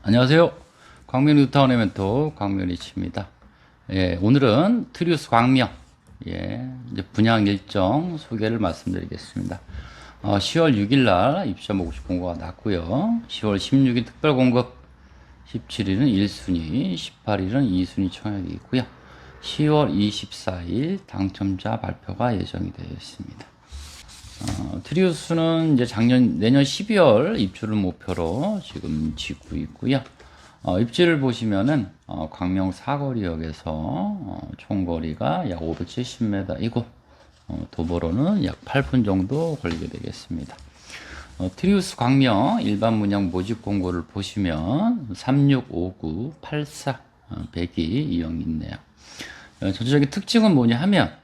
안녕하세요. 광명 뉴타운의 멘토 광명이치입니다. 예, 오늘은 트리우스 광명 이제 분양 일정 소개를 말씀드리겠습니다. 10월 6일 날 입주자 모집 공고가 났고요. 10월 16일 특별 공급, 17일은 1순위, 18일은 2순위 청약이 있고요. 10월 24일 당첨자 발표가 예정이 되어 있습니다. 트리우스는 이제 내년 12월 입주를 목표로 지금 짓고 있고요. 입지를 보시면은, 광명 사거리역에서, 총거리가 약 570m이고, 도보로는 약 8분 정도 걸리게 되겠습니다. 트리우스 광명 일반 분양 모집 공고를 보시면, 3659, 84, 102 이용이 있네요. 전체적인 특징은 뭐냐 하면,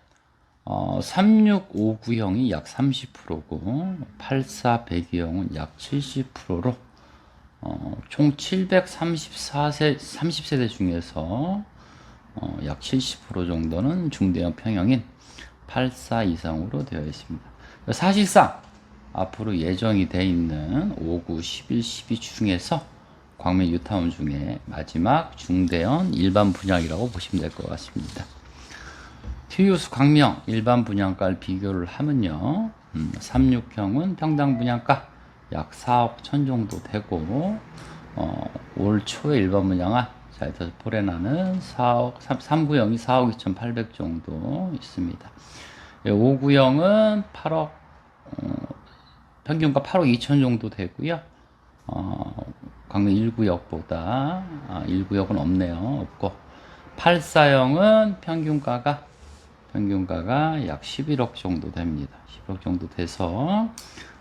3659형이 약 30%고 84 102형은 약 70%로 총 734세 30세대 중에서 약 70% 정도는 중대형 평형인 84 이상으로 되어 있습니다. 사실상 앞으로 예정이 되어 있는 59, 11, 12 중에서 광명 뉴타운 중에 마지막 중대형 일반 분양이라고 보시면 될 것 같습니다. 트리우스 광명 일반 분양가를 비교를 하면요, 36형은 평당 분양가 약 4억 천 정도 되고, 올 초에 일반 분양가 자이터스 포레나는 3구형이 4억 2,800 정도 있습니다. 5구형은 8억, 평균가 8억 2천 정도 되고요. 광명 1구역보다 1구역은 없네요. 없고 84형은 평균가가 약 11억 정도 됩니다. 11억 정도 돼서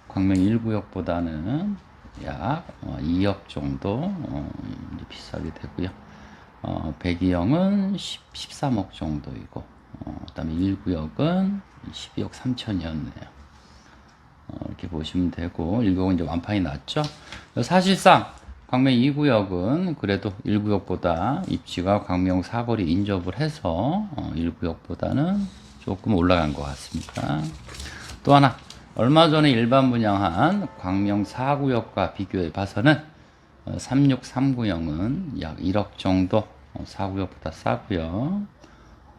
광명 1구역보다는 약 2억 정도 비싸게 되고요. 102형은 13억 정도이고, 그 다음에 1구역은 12억 3천이었네요. 이렇게 보시면 되고, 1구역은 이제 완판이 났죠. 사실상 광명 2구역은 그래도 1구역보다 입지가 광명 사거리 인접을 해서 1구역보다는 조금 올라간 것 같습니다. 또 하나, 얼마 전에 일반 분양한 광명 4구역과 비교해 봐서는 3639형은 약 1억 정도 4구역보다 싸고요.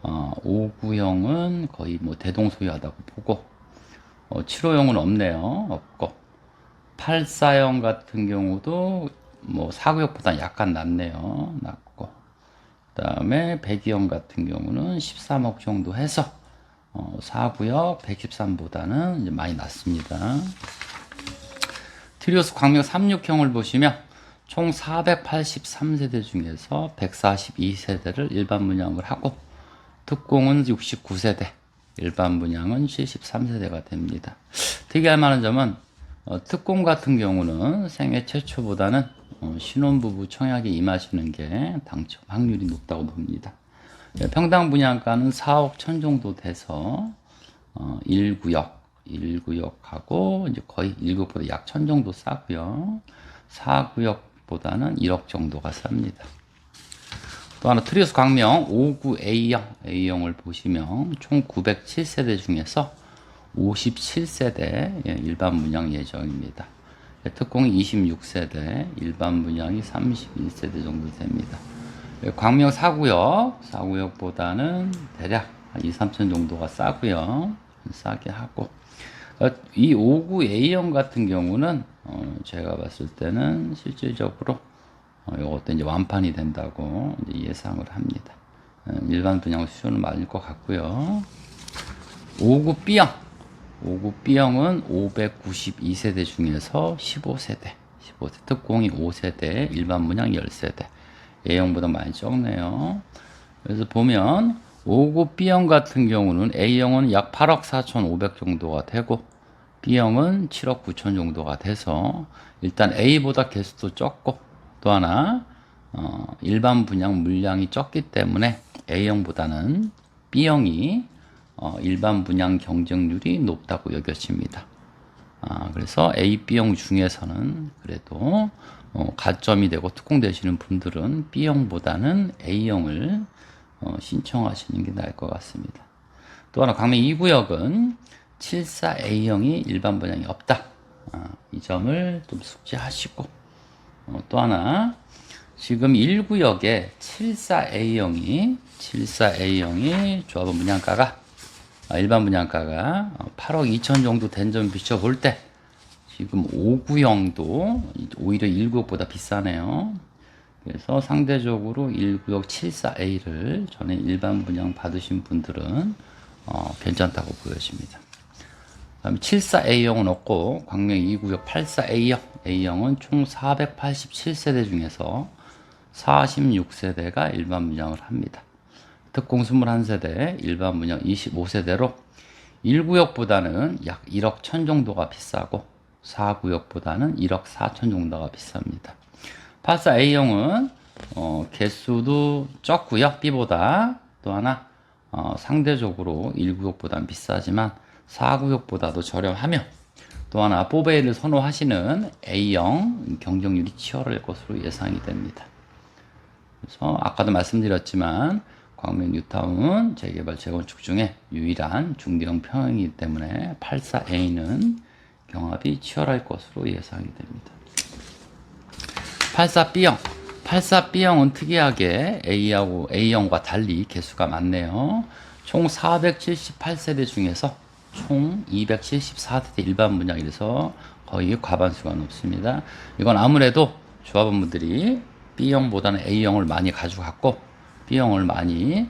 5구형은 거의 뭐 대동소이하다고 보고, 7호형은 없네요. 없고, 84형 같은 경우도 뭐 4구역보다 약간 낮네요. 낮고, 그 다음에 102형 같은 경우는 13억 정도 해서 4구역 113보다는 이제 많이 낮습니다. 트리우스 광명 36형을 보시면 총 483세대 중에서 142세대를 일반 분양을 하고, 특공은 69세대, 일반 분양은 73세대가 됩니다. 특이할 만한 점은 특공 같은 경우는 생애 최초보다는 신혼부부 청약에 임하시는 게 당첨 확률이 높다고 봅니다. 평당 분양가는 4억 천 정도 돼서 1구역하고 이제 거의 1구역보다 약 천 정도 싸고요. 4구역보다는 1억 정도가 쌉니다. 또 하나, 트리우스 광명 59 A형을 보시면 총 907세대 중에서 57세대 일반 분양 예정입니다. 특공이 26세대, 일반 분양이 31세대 정도 됩니다. 광명 4구역보다는 대략 2, 3천 정도가 싸고요. 싸게 하고, 이 59 A형 같은 경우는 제가 봤을 때는 실질적으로 이것도 이제 완판이 된다고 이제 예상을 합니다. 일반 분양 수준은 맞을 것 같고요. 59 B형은 592세대 중에서 15세대, 특공이 5세대, 일반 분양 10세대. A형보다 많이 적네요. 그래서 보면 59 B형 같은 경우는 A형은 약 8억 4,500 정도가 되고, B형은 7억 9천 정도가 돼서 일단 A보다 개수도 적고, 또 하나 일반 분양 물량이 적기 때문에 A형보다는 B형이 일반 분양 경쟁률이 높다고 여겨집니다. 그래서 A, B형 중에서는 그래도 가점이 되고 특공되시는 분들은 B형보다는 A형을 신청하시는 게 나을 것 같습니다. 또 하나, 광명 2구역은 74A형이 일반 분양이 없다. 이 점을 좀 숙지하시고, 또 하나, 지금 1구역에 74A형이 조합원 분양가가 일반 분양가가 8억 2천 정도 된 점 비춰볼 때 지금 5구형도 오히려 1구역보다 비싸네요. 그래서 상대적으로 1구역 74A를 전에 일반 분양 받으신 분들은 괜찮다고 보여집니다. 그다음에 74A형은 없고 광명 2구역 84A형, A형은 총 487세대 중에서 46세대가 일반 분양을 합니다. 특공 21세대, 일반 분양 25세대로 1구역보다는 약 1억 1천 정도가 비싸고 4구역보다는 1억 4천 정도가 비쌉니다. 84A형은 개수도 적고요. B보다 또 하나 상대적으로 1구역보다는 비싸지만 4구역보다도 저렴하며 또 하나 4A를 선호하시는 A형 경쟁률이 치열할 것으로 예상이 됩니다. 그래서 아까도 말씀드렸지만 광명 뉴타운 재개발 재건축 중에 유일한 중대형 평형이기 때문에 84A는 경합이 치열할 것으로 예상이 됩니다. 84B형은 특이하게 A형과 달리 개수가 많네요. 총 478세대 중에서 총 274세대 일반 분양이라서 거의 과반수가 높습니다. 이건 아무래도 조합원분들이 B형보다는 A형을 많이 가져갔고 B형을 많이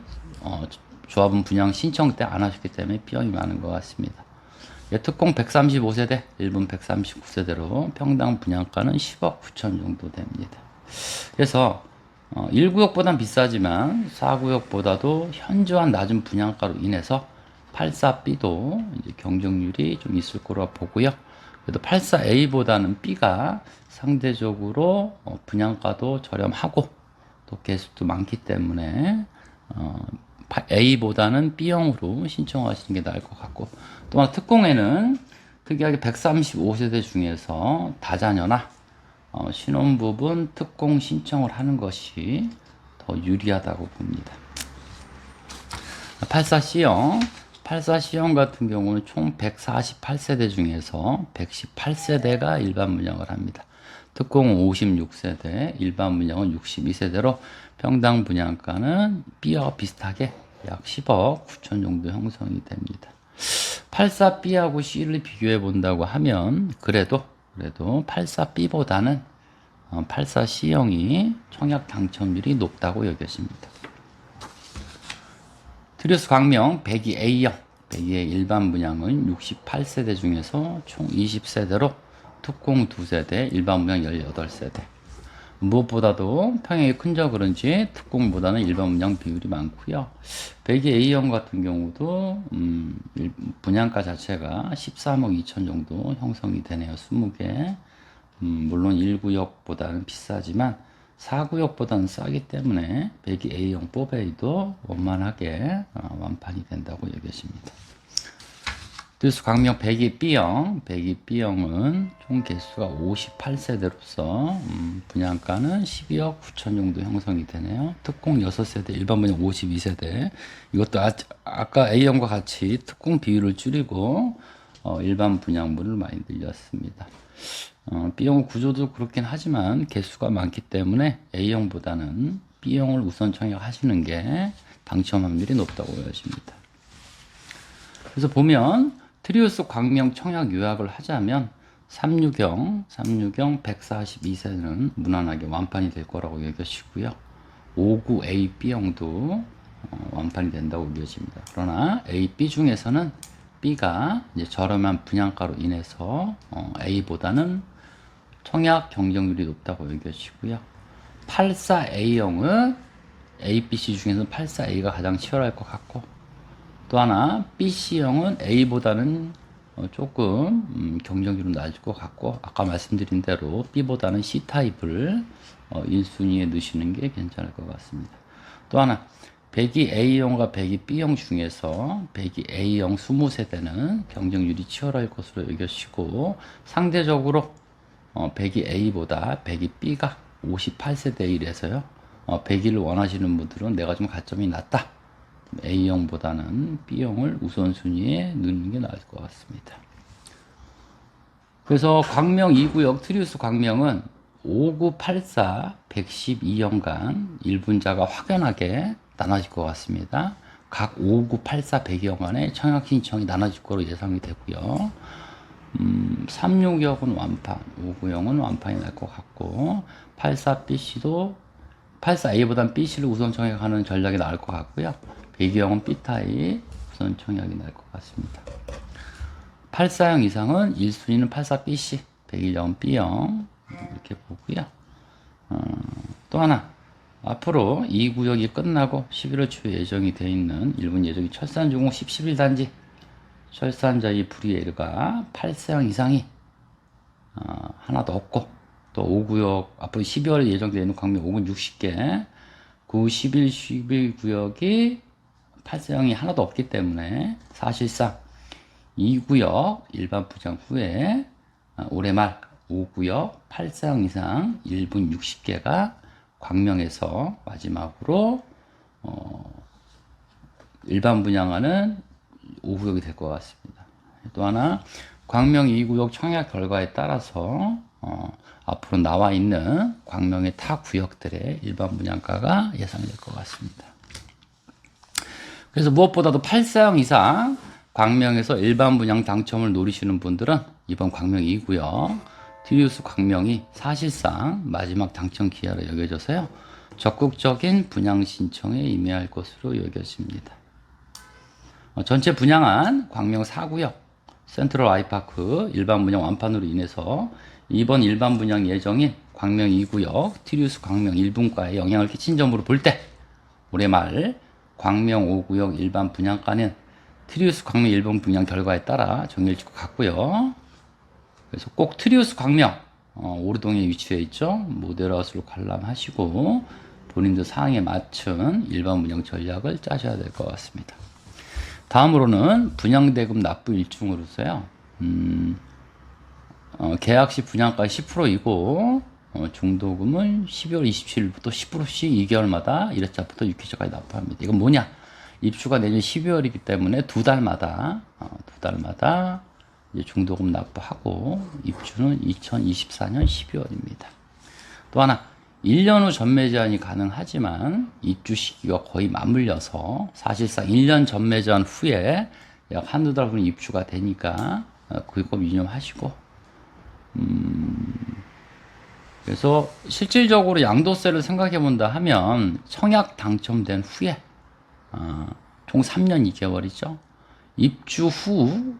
조합원 분양 신청 때 안 하셨기 때문에 B형이 많은 것 같습니다. 특공 135세대, 1분 139세대로 평당 분양가는 10억 9천 정도 됩니다. 그래서 1구역보단 비싸지만 4구역보다도 현저한 낮은 분양가로 인해서 84B도 이제 경쟁률이 좀 있을 거라 보고요. 그래도 84A보다는 B가 상대적으로 분양가도 저렴하고 또 개수도 많기 때문에 A보다는 B형으로 신청하시는 게 나을 것 같고 또한 특공에는 특이하게 135세대 중에서 다자녀나 신혼부분 특공 신청을 하는 것이 더 유리하다고 봅니다. 84C형 같은 경우는 총 148세대 중에서 118세대가 일반 분양을 합니다. 특공은 56세대, 일반 분양은 62세대로 평당 분양가는 B와 비슷하게 약 10억 9천 정도 형성이 됩니다. 84B하고 C를 비교해 본다고 하면 그래도 84B보다는 84C형이 청약 당첨률이 높다고 여겨집니다. 트리우스 광명 102A형, 102의 일반 분양은 68세대 중에서 총 20세대로 특공 2세대, 일반 분양 18세대. 무엇보다도 평형이 큰져 그런지 특공보다는 일반 분양 비율이 많고요. 102A형 같은 경우도 분양가 자체가 13억 2천 정도 형성이 되네요. 20개. 물론 1구역보다는 비싸지만 4구역보다는 싸기 때문에 102A형 4A도 원만하게 완판이 된다고 여겨집니다. 트리우스 광명 102B형은 총 개수가 58세대로서 분양가는 12억 9천 정도 형성이 되네요. 특공 6세대, 일반 분양 52세대. 이것도 아까 A형과 같이 특공 비율을 줄이고 일반 분양물을 많이 늘렸습니다. B형 구조도 그렇긴 하지만 개수가 많기 때문에 A형보다는 B형을 우선 청약하시는 게 당첨 확률이 높다고 여겨집니다. 그래서 보면 트리우스 광명 청약 요약을 하자면 36형 142세는 무난하게 완판이 될 거라고 여겨지고요. 59A, B형도 완판이 된다고 여겨집니다. 그러나 A, B 중에서는 B가 이제 저렴한 분양가로 인해서 A보다는 청약 경쟁률이 높다고 여겨지고요. 84A형은 A, B, C 중에서 84A가 가장 치열할 것 같고 또 하나 BC형은 A보다는 조금 경쟁률은 낮을 것 같고 아까 말씀드린 대로 B보다는 C타입을 1순위에 넣으시는 게 괜찮을 것 같습니다. 또 하나 102A형과 102B형 중에서 102A형 20세대는 경쟁률이 치열할 것으로 여겨지고 상대적으로 102A보다 102B가 58세대이라서요. 102를 원하시는 분들은 내가 좀 가점이 낮다. A형보다는 B형을 우선순위에 넣는 게 나을 것 같습니다. 그래서 광명 2구역 트리우스 광명은 5984 112년간 일분자가 확연하게 나눠질 것 같습니다. 각 5984 100여간의 청약 신청이 나눠질 거로 예상이 되고요. 36역은 완판, 59형은 완판이 날 것 같고 84BC도 84A보단 BC를 우선 청약하는 전략이 나을 것 같고요. 102형은 B타입 우선 청약이 날 것 같습니다. 84형 이상은 1순위는 84BC, 101형은 B형 이렇게 보고요. 또 하나 앞으로 이 구역이 끝나고 11월 초에 예정이 되어 있는 일본 예정이 철산중공 11단지 철산자의 브리에르가 8사형 이상이 하나도 없고 또 5구역 앞으로 12월에 예정되어 있는 광명 5군 60개 9, 11, 11 구역이 8사형이 하나도 없기 때문에 사실상 2구역 일반 부장 후에 올해 말 5구역 8사형 이상 1분 60개가 광명에서 마지막으로 일반 분양하는 5구역이 될 것 같습니다. 또 하나 광명 2구역 청약 결과에 따라서 앞으로 나와 있는 광명의 타 구역들의 일반 분양가가 예상될 것 같습니다. 그래서 무엇보다도 8사형 이상 광명에서 일반 분양 당첨을 노리시는 분들은 이번 광명 2구역 티리우스 광명이 사실상 마지막 당첨 기회로 여겨져서요. 적극적인 분양 신청에 임해할 것으로 여겨집니다. 전체 분양한 광명 4구역 센트럴 아이파크 일반 분양 완판으로 인해서 이번 일반 분양 예정인 광명 2구역 티리우스 광명 1분가에 영향을 끼친 점으로 볼 때 올해 말 광명 5구역 일반 분양가는 티리우스 광명 1분 분양 결과에 따라 정해질 것 같고요. 그래서 꼭 트리우스 광명 오르동에 위치해 있죠. 모델하우스로 관람하시고 본인들 사항에 맞춘 일반 분양 전략을 짜셔야 될 것 같습니다. 다음으로는 분양대금 납부 일정으로서요. 계약 시 분양가 10%이고 중도금은 12월 27일부터 10%씩 2개월마다 1회차부터 6회차까지 납부합니다. 이건 뭐냐? 입주가 내년 12월이기 때문에 두 달마다 이제 중도금 납부하고 입주는 2024년 12월입니다. 또 하나 1년 후 전매 제한이 가능하지만 입주 시기가 거의 맞물려서 사실상 1년 전매 제한 후에 약 한두 달 후에 입주가 되니까 그거 유념하시고 그래서 실질적으로 양도세를 생각해 본다 하면 청약 당첨된 후에 총 3년 2개월이죠. 입주 후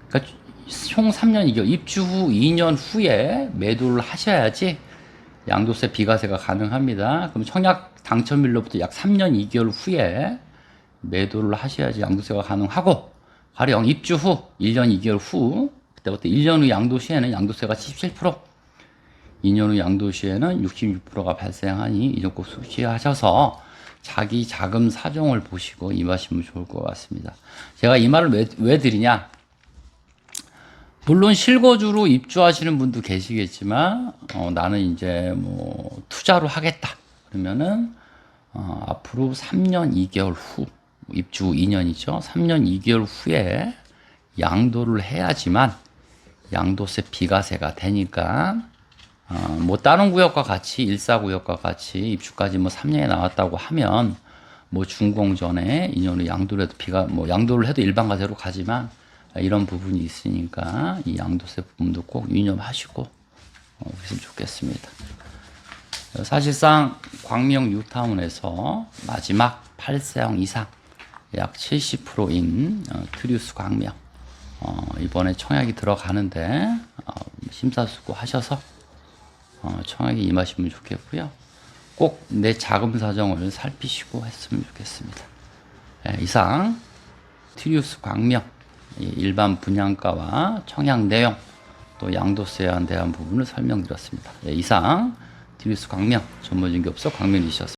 그러니까 총 3년 2개월 입주 후 2년 후에 매도를 하셔야지 양도세 비과세가 가능합니다. 그럼 청약 당첨일로부터 약 3년 2개월 후에 매도를 하셔야지 양도세가 가능하고 가령 입주 후 1년 2개월 후 그때부터 1년 후 양도 시에는 양도세가 17% 2년 후 양도 시에는 66%가 발생하니 이 점 꼭 숙지하셔서 자기 자금 사정을 보시고 임하시면 좋을 것 같습니다. 제가 이 말을 왜 드리냐? 물론 실거주로 입주하시는 분도 계시겠지만 나는 이제 뭐 투자로 하겠다 그러면은 앞으로 3년 2개월 후 입주 2년이죠. 3년 2개월 후에 양도를 해야지만 양도세 비과세가 되니까 뭐 다른 구역과 같이 1사구역과 같이 입주까지 뭐 3년에 나왔다고 하면 뭐 준공 전에 2년 후 양도를 해도 양도를 해도 일반과세로 가지만 이런 부분이 있으니까 이 양도세 부분도 꼭 유념하시고 그랬으면 좋겠습니다. 사실상 광명 뉴타운에서 마지막 8사형 이상 약 70%인 트리우스 광명 이번에 청약이 들어가는데 심사숙고하셔서 청약에 임하시면 좋겠고요. 꼭 내 자금 사정을 살피시고 했으면 좋겠습니다. 이상 트리우스 광명 일반 분양가와 청약 내용 또 양도세에 대한 부분을 설명드렸습니다. 이상 트리우스 광명 전문진기업소 광명이셨습니다.